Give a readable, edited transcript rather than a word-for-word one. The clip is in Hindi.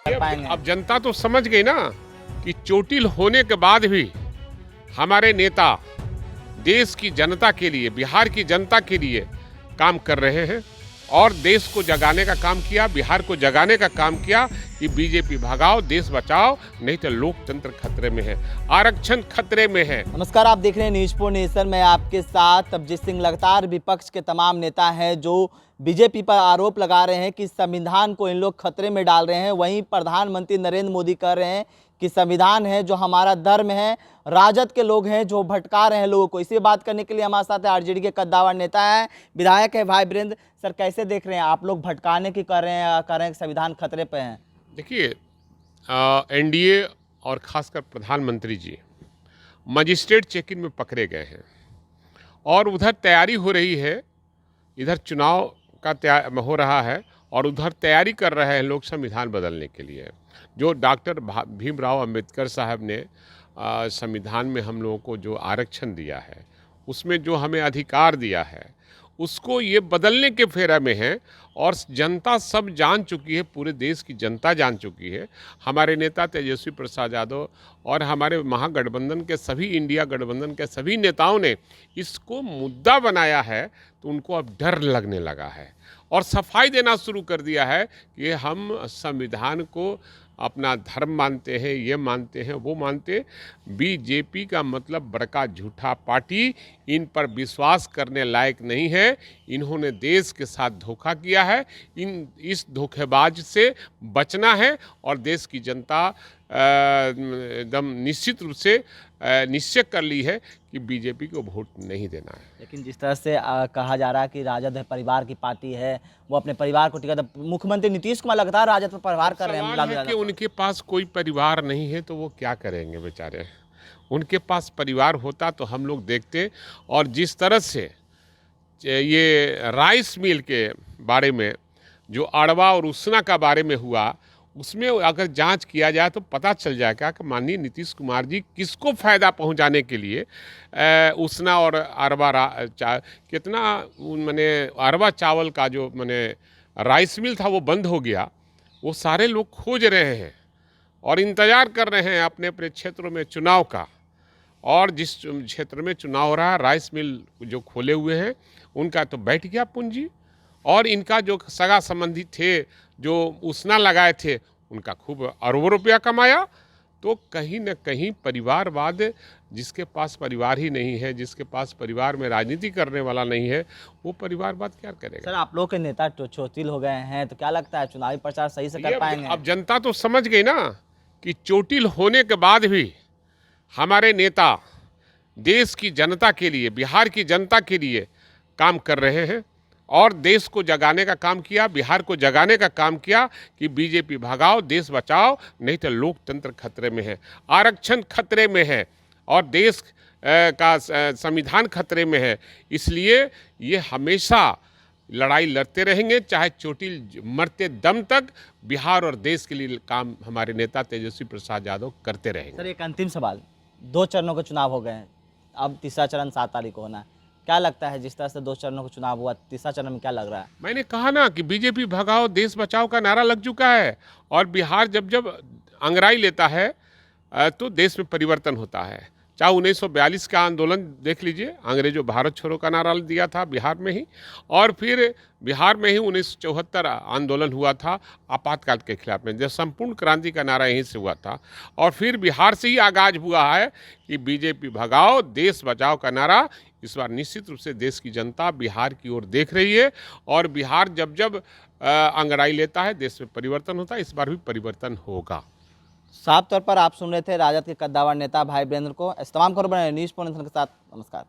कर अब पाएंगे। अब जनता तो समझ गई ना कि चोटिल होने के बाद भी हमारे नेता देश की जनता के लिए, बिहार की जनता के लिए काम कर रहे हैं और देश को जगाने का काम किया, बिहार को जगाने का काम किया कि बीजेपी भगाओ, देश बचाओ, नहीं तो लोकतंत्र खतरे में है, आरक्षण खतरे में है। नमस्कार, आप देख रहे हैं न्यूज पोर्ट नेशन में आपके साथ तबजीत सिंह। लगातार विपक्ष के तमाम नेता हैं जो बीजेपी पर आरोप लगा रहे हैं कि संविधान को इन लोग खतरे में डाल रहे हैं। वहीं प्रधानमंत्री नरेंद्र मोदी कह रहे हैं कि संविधान है जो हमारा धर्म है, राजद के लोग हैं जो भटका रहे हैं लोगों को। इसी बात करने के लिए हमारे साथ आरजेडी के कद्दावर नेता हैं, विधायक है भाई वीरेंद्र। सर, कैसे देख रहे हैं आप लोग भटकाने की कर रहे हैं कि संविधान खतरे पे है? देखिए, एनडीए और खासकर प्रधानमंत्री जी मजिस्ट्रेट चेकिंग में पकड़े गए हैं और उधर तैयारी हो रही है, इधर चुनाव का हो रहा है और उधर तैयारी कर रहे हैं लोग संविधान बदलने के लिए। जो डॉक्टर भीमराव अंबेडकर साहब ने संविधान में हम लोगों को जो आरक्षण दिया है, उसमें जो हमें अधिकार दिया है, उसको ये बदलने के फेरा में है और जनता सब जान चुकी है, पूरे देश की जनता जान चुकी है। हमारे नेता तेजस्वी प्रसाद यादव और हमारे महागठबंधन के सभी, इंडिया गठबंधन के सभी नेताओं ने इसको मुद्दा बनाया है, तो उनको अब डर लगने लगा है और सफाई देना शुरू कर दिया है कि हम संविधान को अपना धर्म मानते हैं, ये मानते हैं, वो मानते। बीजेपी का मतलब बड़का झूठा पार्टी, इन पर विश्वास करने लायक नहीं है। इन्होंने देश के साथ धोखा किया है, इस धोखेबाज से बचना है और देश की जनता एकदम निश्चित रूप से निश्चय कर ली है कि बीजेपी को वोट नहीं देना है। लेकिन जिस तरह से कहा जा रहा है कि राजद है परिवार की पार्टी है, वो अपने परिवार को टिकट, मुख्यमंत्री नीतीश कुमार लगातार राजद पर प्रहार कर रहे हैं। सवाल है कि उनके पास कोई परिवार नहीं है तो वो क्या करेंगे बेचारे। उनके पास परिवार होता तो हम लोग देखते। और जिस तरह से ये राइस मिल के बारे में, जो अड़वा और उसना का बारे में हुआ, उसमें अगर जांच किया जाए तो पता चल जाएगा कि माननीय नीतीश कुमार जी किसको फ़ायदा पहुंचाने के लिए उसना और अरबा कितना मैंने अरबा चावल का जो मैंने राइस मिल था वो बंद हो गया। वो सारे लोग खोज रहे हैं और इंतज़ार कर रहे हैं अपने अपने क्षेत्रों में चुनाव का। और जिस क्षेत्र में चुनाव हो रहा है, राइस मिल जो खोले हुए हैं उनका तो बैठ गया पूंजी, और इनका जो सगा संबंधी थे जो उसना लगाए थे उनका खूब अरबों रुपया कमाया। तो कहीं न कहीं परिवारवाद, जिसके पास परिवार ही नहीं है, जिसके पास परिवार में राजनीति करने वाला नहीं है, वो परिवारवाद क्या करेगा। सर, आप लोग के नेता चोटिल हो गए हैं, तो क्या लगता है चुनावी प्रचार सही से कर पाएंगे? अब जनता तो समझ गई ना कि चोटिल होने के बाद भी हमारे नेता देश की जनता के लिए, बिहार की जनता के लिए काम कर रहे हैं और देश को जगाने का काम किया, बिहार को जगाने का काम किया कि बीजेपी भगाओ, देश बचाओ, नहीं तो लोकतंत्र खतरे में है, आरक्षण खतरे में है और देश का संविधान खतरे में है। इसलिए ये हमेशा लड़ाई लड़ते रहेंगे, चाहे चोटिल मरते दम तक बिहार और देश के लिए काम हमारे नेता तेजस्वी प्रसाद यादव करते रहेंगे। सर, एक अंतिम सवाल, 2 चरणों के चुनाव हो गए हैं, अब तीसरा चरण 7 तारीख को होना है। क्या लगता है, जिस तरह से 2 चरणों का चुनाव हुआ, तीसरा चरण में क्या लग रहा है? मैंने कहा ना कि बीजेपी भगाओ, देश बचाओ का नारा लग चुका है और बिहार जब जब अंगड़ाई लेता है तो देश में परिवर्तन होता है। चाहे 1942 का आंदोलन देख लीजिए, अंग्रेजों भारत छोड़ो का नारा दिया था बिहार में ही, और फिर बिहार में ही 1974 आंदोलन हुआ था आपातकाल के खिलाफ में, जब संपूर्ण क्रांति का नारा यहीं से हुआ था। और फिर बिहार से ही आगाज हुआ है कि बीजेपी भगाओ, देश बचाओ का नारा। इस बार निश्चित रूप से देश की जनता बिहार की ओर देख रही है और बिहार जब जब अंगड़ाई लेता है, देश में परिवर्तन होता है। इस बार भी परिवर्तन होगा। साफ तौर पर आप सुन रहे थे राजद के कद्दावर नेता भाई वीरेंद्र को। इस तमाम खबर न्यूज पोर्ट के साथ। नमस्कार।